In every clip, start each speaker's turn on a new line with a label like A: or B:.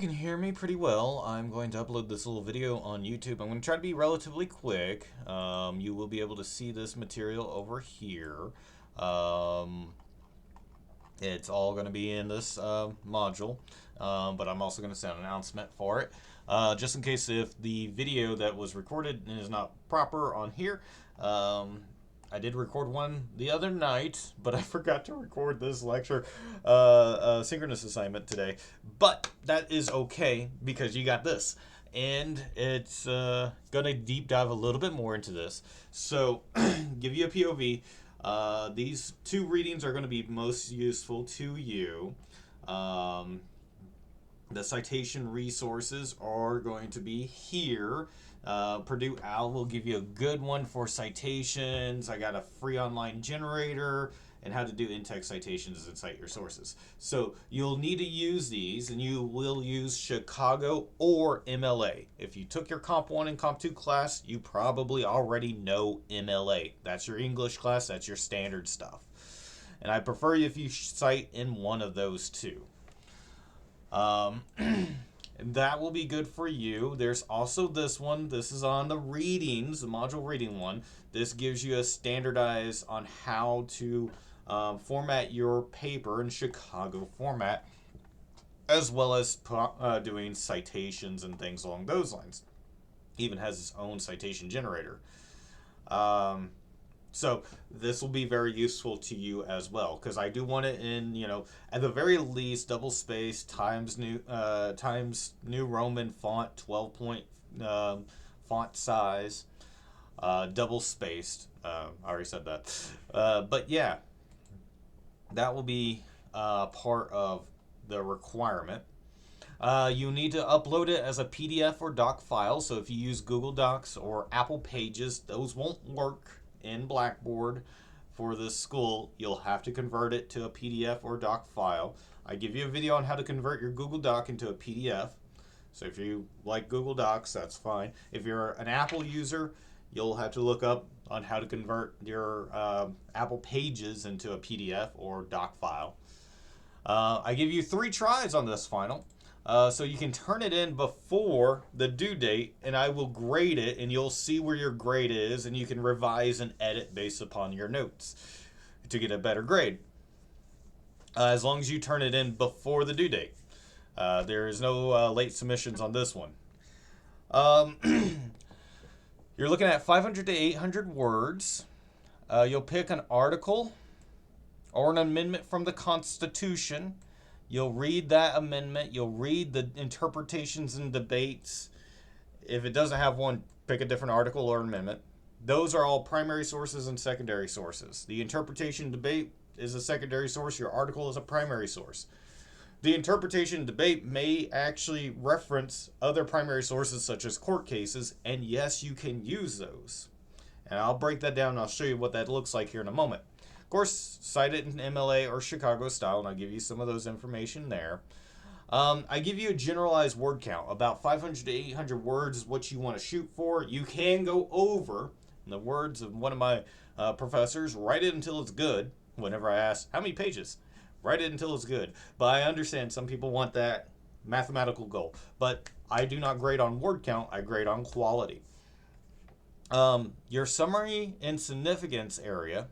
A: You can hear me pretty well. I'm going to upload this little video on YouTube. I'm going to try to be relatively quick. You will be able to see this material over here. Um, it's all going to be in this module, but I'm also going to send an announcement for it. Just in case if the video that was recorded is not proper on here. I did record one the other night, but I forgot to record this lecture synchronous assignment today. But that is okay because you got this. And it's going to deep dive a little bit more into this. So, give you a POV. These two readings are going to be most useful to you. Um, the citation resources are going to be here. Purdue Owl will give you a good one for citations. I got a free online generator and how to do in-text citations and cite your sources. So you'll need to use these, and you will use Chicago or MLA. If you took your Comp 1 and Comp 2 class, you probably already know MLA. That's your English class. That's your standard stuff. And I prefer if you cite in one of those two. That will be good for you. There's also this one. This is on the readings, the module reading one. This gives you a standardized on how to format your paper in Chicago format, as well as doing citations and things along those lines. Even has its own citation generator. So this will be very useful to you as well, because I do want it in, at the very least, double space times new Roman font, 12-point font size, double spaced. I already said that, but yeah, that will be part of the requirement. You need to upload it as a PDF or doc file. So if you use Google Docs or Apple Pages, those won't work in Blackboard for this school. You'll have to convert it to a PDF or doc file. I give you a video on how to convert your Google Doc into a PDF. So if you like Google Docs, that's fine. If you're an Apple user, you'll have to look up on how to convert your Apple Pages into a PDF or doc file. I give you 3 tries on this final. So you can turn it in before the due date, and I will grade it, and you'll see where your grade is, and you can revise and edit based upon your notes to get a better grade. As long as you turn it in before the due date. There is no late submissions on this one. You're looking at 500 to 800 words. You'll pick an article or an amendment from the Constitution. You'll read that amendment. You'll read the interpretations and debates. If it doesn't have one, pick a different article or amendment. Those are all primary sources and secondary sources. The interpretation debate is a secondary source. Your article is a primary source. The interpretation debate may actually reference other primary sources such as court cases, and yes, you can use those. And I'll break that down and I'll show you what that looks like here in a moment. Of course, cite it in MLA or Chicago style, and I'll give you some of those information there. I give you a generalized word count. About 500 to 800 words is what you want to shoot for. You can go over. In the words of one of my professors, write it until it's good. Whenever I ask, how many pages? Write it until it's good. But I understand some people want that mathematical goal. But I do not grade on word count. I grade on quality. Your summary and significance area.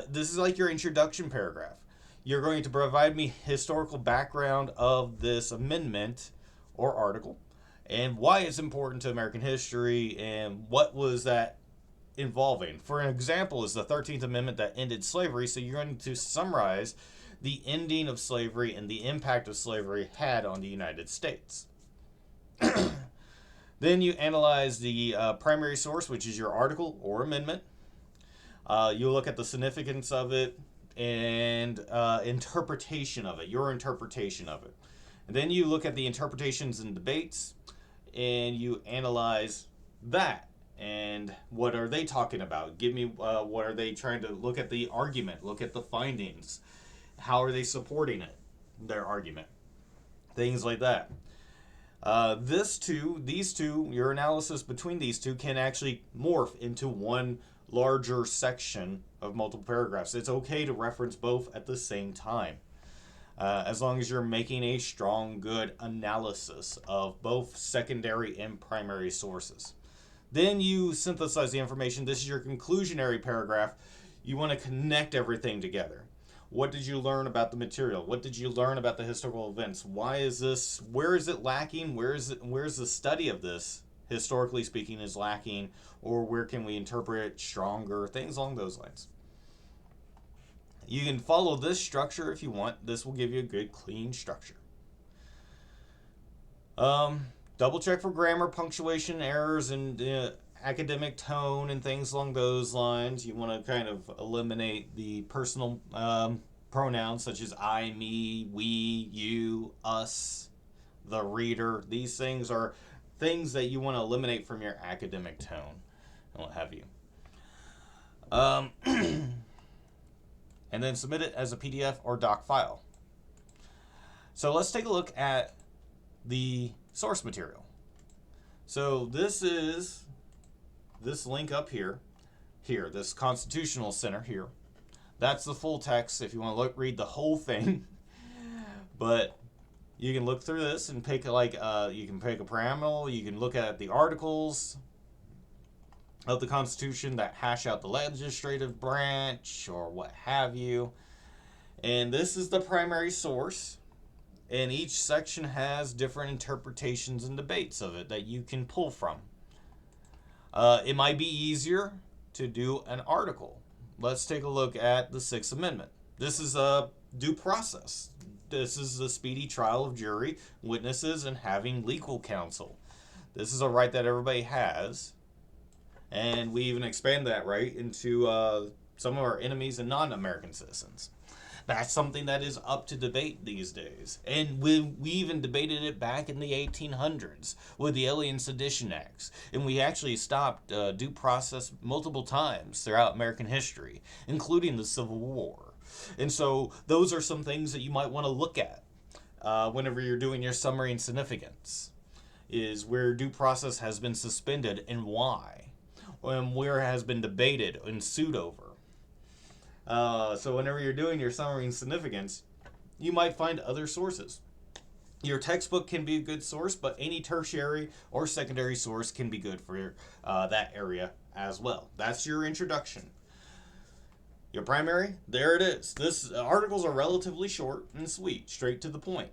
A: This is like your introduction paragraph. You're going to provide me historical background of this amendment or article and why it's important to American history and what was that involving. For an example is the 13th Amendment that ended slavery, so you're going to summarize the ending of slavery and the impact of slavery had on the United States. Then you analyze the primary source, which is your article or amendment. You look at the significance of it and interpretation of it, your interpretation of it. And then you look at the interpretations and debates, and you analyze that. And what are they talking about? Give me what are they trying to look at the argument, look at the findings. How are they supporting it, their argument? Things like that. These two, your analysis between these two can actually morph into one larger section of multiple paragraphs. It's okay to reference both at the same time. as long as you're making a strong, good analysis of both secondary and primary sources. Then you synthesize the information. This is your conclusionary paragraph. You want to connect everything together. What did you learn about the material? What did you learn about the historical events? Why is this? Where is it lacking? Where's the study of this, historically speaking, is lacking? Or where can we interpret it stronger? Things along those lines. You can follow this structure if you want. This will give you a good, clean structure. Double check for grammar, punctuation errors, and academic tone and things along those lines. You want to kind of eliminate the personal pronouns such as I, me, we, you, us, the reader. These things are things that you want to eliminate from your academic tone and what have you. And then submit it as a PDF or doc file. So let's take a look at the source material. So this is this link up here, this Constitutional Center here. That's the full text if you want to read the whole thing. But you can look through this and pick you can pick a preamble. You can look at the articles of the Constitution that hash out the legislative branch or what have you. And this is the primary source. And each section has different interpretations and debates of it that you can pull from. It might be easier to do an article. Let's take a look at the Sixth Amendment. This is a due process. This is the speedy trial of jury, witnesses, and having legal counsel. This is a right that everybody has. And we even expand that right into some of our enemies and non-American citizens. That's something that is up to debate these days. And we even debated it back in the 1800s with the Alien Sedition Acts. And we actually stopped due process multiple times throughout American history, including the Civil War. And so those are some things that you might want to look at whenever you're doing your summary and significance, is where due process has been suspended and why, and where it has been debated and sued over. So whenever you're doing your summary and significance, you might find other sources. Your textbook can be a good source, but any tertiary or secondary source can be good for that area as well. That's your introduction. Your primary, there it is. This articles are relatively short and sweet, straight to the point.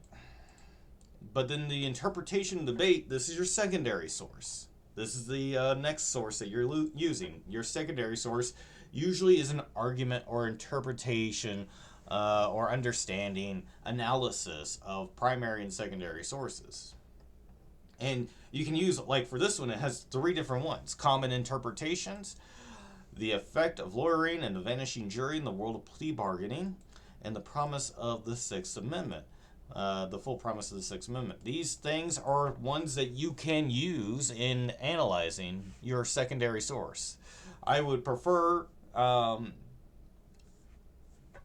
A: But then the interpretation debate, this is your secondary source. This is the next source that you're using. Your secondary source usually is an argument or interpretation or understanding, analysis of primary and secondary sources. And you can use, like for this one, it has 3 different ones. Common interpretations, the effect of lawyering and the vanishing jury in the world of plea bargaining, and the promise of the Sixth Amendment. The full promise of the Sixth Amendment. These things are ones that you can use in analyzing your secondary source. I would prefer,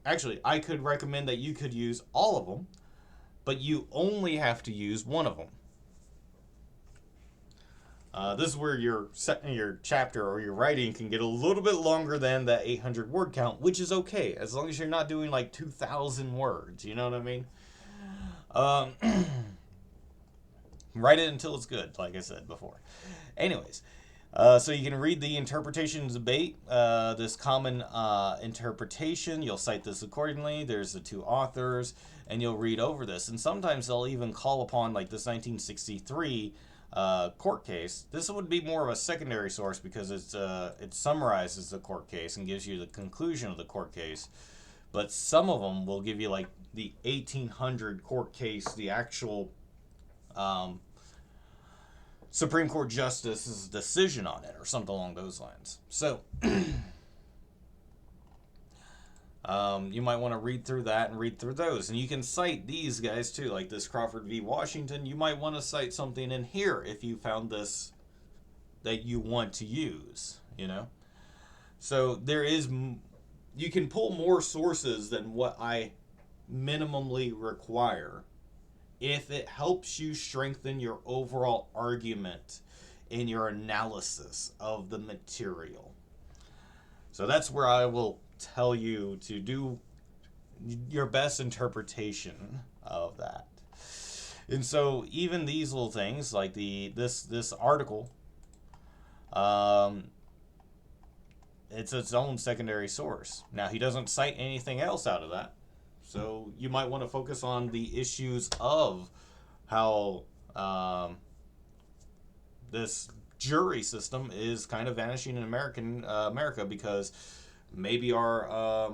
A: actually, I could recommend that you could use all of them, but you only have to use one of them. This is where your chapter or your writing can get a little bit longer than that 800 word count, which is okay, as long as you're not doing like 2,000 words, you know what I mean? Write it until it's good, like I said before. Anyways, so you can read the interpretation debate, this common interpretation. You'll cite this accordingly. There's the 2 authors, and you'll read over this. And sometimes they'll even call upon, like this 1963 court case. This would be more of a secondary source because it summarizes the court case and gives you the conclusion of the court case. But some of them will give you like the 1800 court case, the actual Supreme Court Justice's decision on it or something along those lines. So you might want to read through that and read through those. And you can cite these guys too, like this Crawford v. Washington. You might want to cite something in here if you found this that you want to use, you know. So there is... You can pull more sources than what I minimally require if it helps you strengthen your overall argument in your analysis of the material. So that's where I will tell you to your best interpretation of that. And so even these little things like this article, um, it's its own secondary source. Now he doesn't cite anything else out of that, so you might want to focus on the issues of how this jury system is kind of vanishing in America because maybe our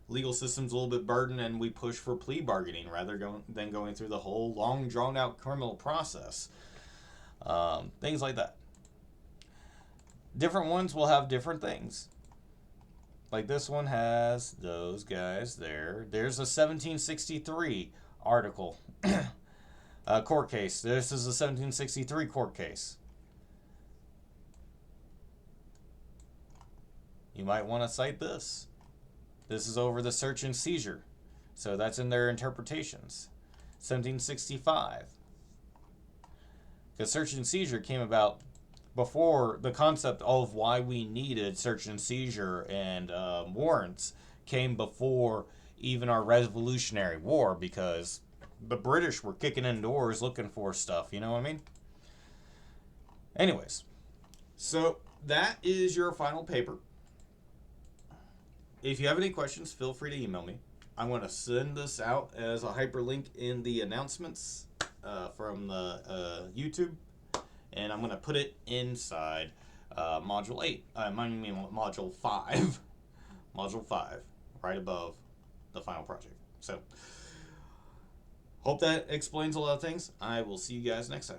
A: legal system's a little bit burdened and we push for plea bargaining rather than going through the whole long drawn out criminal process. Things like that. Different ones will have different things. Like this one has those guys there. There's a 1763 article. Court case. This is a 1763 court case. You might want to cite this. This is over the search and seizure. So that's in their interpretations. 1765. Because search and seizure came about before the concept of why we needed search and seizure and warrants came before even our Revolutionary War, because the British were kicking in doors looking for stuff, you know what I mean? Anyways, so that is your final paper. If you have any questions, feel free to email me. I'm going to send this out as a hyperlink in the announcements from the YouTube, and I'm going to put it inside Module 8. I mean Module 5. Module 5, right above the final project. So, hope that explains a lot of things. I will see you guys next time.